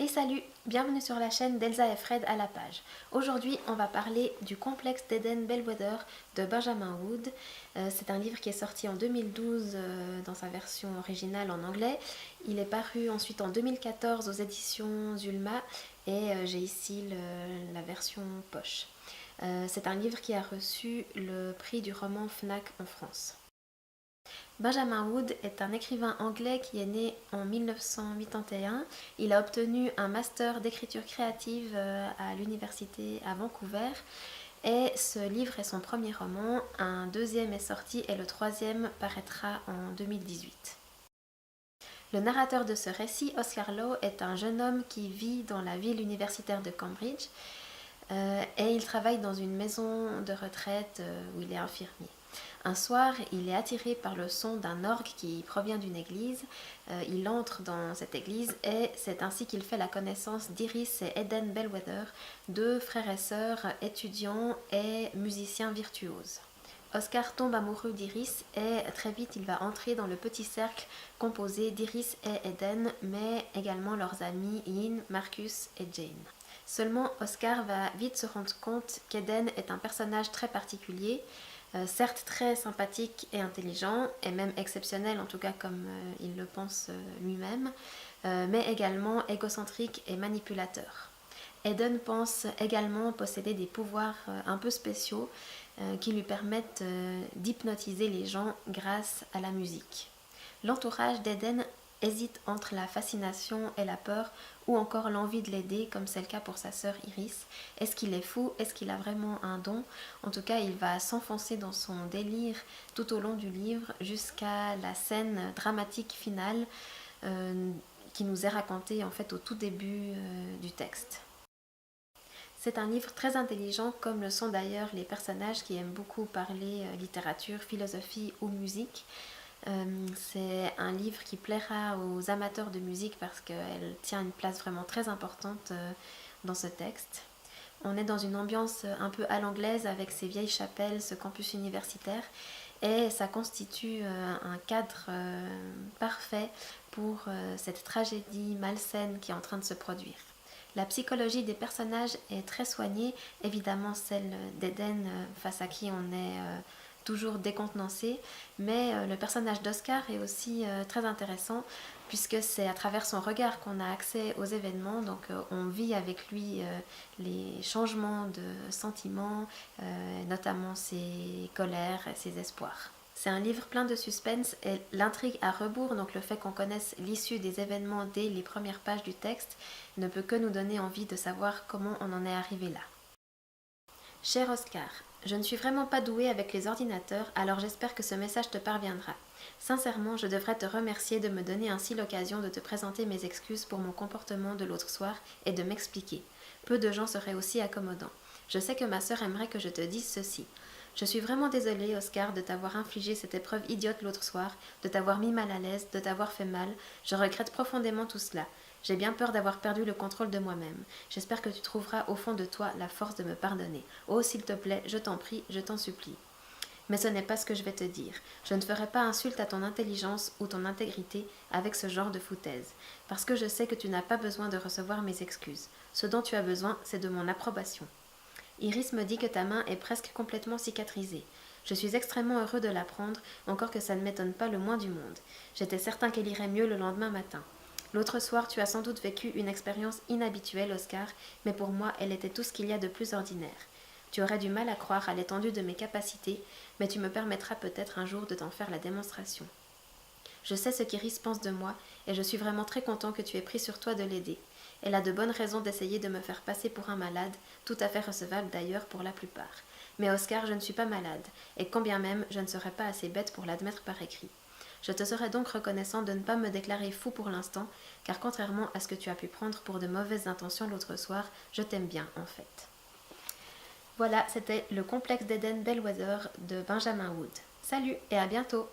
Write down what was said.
Et salut, bienvenue sur la chaîne d'Elsa et Fred à la page. Aujourd'hui, on va parler du complexe d'Eden Bellwether de Benjamin Wood. C'est un livre qui est sorti en 2012 dans sa version originale en anglais. Il est paru ensuite en 2014 aux éditions Zulma et j'ai ici la version poche. C'est un livre qui a reçu le prix du roman Fnac en France. Benjamin Wood est un écrivain anglais qui est né en 1981. Il a obtenu un master d'écriture créative à l'université à Vancouver. Et ce livre est son premier roman. Un deuxième est sorti et le troisième paraîtra en 2018. Le narrateur de ce récit, Oscar Lowe, est un jeune homme qui vit dans la ville universitaire de Cambridge et il travaille dans une maison de retraite où il est infirmier. Un soir, il est attiré par le son d'un orgue qui provient d'une église. Il entre dans cette église et c'est ainsi qu'il fait la connaissance d'Iris et Eden Bellwether, deux frères et sœurs étudiants et musiciens virtuoses. Oscar tombe amoureux d'Iris et très vite il va entrer dans le petit cercle composé d'Iris et Eden, mais également leurs amis Ian, Marcus et Jane. Seulement, Oscar va vite se rendre compte qu'Eden est un personnage très particulier, certes très sympathique et intelligent, et même exceptionnel en tout cas comme il le pense lui-même, mais également égocentrique et manipulateur. Eden pense également posséder des pouvoirs un peu spéciaux qui lui permettent d'hypnotiser les gens grâce à la musique. L'entourage d'Eden hésite entre la fascination et la peur ou encore l'envie de l'aider comme c'est le cas pour sa sœur Iris. Est-ce qu'il est fou? Est-ce qu'il a vraiment un don? En tout cas, il va s'enfoncer dans son délire tout au long du livre jusqu'à la scène dramatique finale qui nous est racontée en fait au tout début du texte. C'est un livre très intelligent comme le sont d'ailleurs les personnages qui aiment beaucoup parler littérature, philosophie ou musique. C'est un livre qui plaira aux amateurs de musique parce qu'elle tient une place vraiment très importante dans ce texte. On est dans une ambiance un peu à l'anglaise avec ces vieilles chapelles, ce campus universitaire et ça constitue un cadre parfait pour cette tragédie malsaine qui est en train de se produire. La psychologie des personnages est très soignée, évidemment celle d'Eden face à qui on est toujours décontenancé, mais le personnage d'Oscar est aussi très intéressant puisque c'est à travers son regard qu'on a accès aux événements, donc on vit avec lui les changements de sentiments, notamment ses colères et ses espoirs. C'est un livre plein de suspense et l'intrigue à rebours, donc le fait qu'on connaisse l'issue des événements dès les premières pages du texte, ne peut que nous donner envie de savoir comment on en est arrivé là. Cher Oscar, je ne suis vraiment pas douée avec les ordinateurs, alors j'espère que ce message te parviendra. Sincèrement, je devrais te remercier de me donner ainsi l'occasion de te présenter mes excuses pour mon comportement de l'autre soir et de m'expliquer. Peu de gens seraient aussi accommodants. Je sais que ma sœur aimerait que je te dise ceci. Je suis vraiment désolée, Oscar, de t'avoir infligé cette épreuve idiote l'autre soir, de t'avoir mis mal à l'aise, de t'avoir fait mal. Je regrette profondément tout cela. J'ai bien peur d'avoir perdu le contrôle de moi-même. J'espère que tu trouveras au fond de toi la force de me pardonner. Oh, s'il te plaît, je t'en prie, je t'en supplie. Mais ce n'est pas ce que je vais te dire. Je ne ferai pas insulte à ton intelligence ou ton intégrité avec ce genre de foutaise, parce que je sais que tu n'as pas besoin de recevoir mes excuses. Ce dont tu as besoin, c'est de mon approbation. Iris me dit que ta main est presque complètement cicatrisée. Je suis extrêmement heureux de l'apprendre, encore que ça ne m'étonne pas le moins du monde. J'étais certain qu'elle irait mieux le lendemain matin. L'autre soir, tu as sans doute vécu une expérience inhabituelle, Oscar, mais pour moi, elle était tout ce qu'il y a de plus ordinaire. Tu aurais du mal à croire à l'étendue de mes capacités, mais tu me permettras peut-être un jour de t'en faire la démonstration. Je sais ce qu'Iris pense de moi, et je suis vraiment très content que tu aies pris sur toi de l'aider. Elle a de bonnes raisons d'essayer de me faire passer pour un malade, tout à fait recevable d'ailleurs pour la plupart. Mais Oscar, je ne suis pas malade, et quand bien même, je ne serais pas assez bête pour l'admettre par écrit. Je te serais donc reconnaissant de ne pas me déclarer fou pour l'instant, car contrairement à ce que tu as pu prendre pour de mauvaises intentions l'autre soir, je t'aime bien en fait. Voilà, c'était le complexe d'Eden Bellwether de Benjamin Wood. Salut et à bientôt!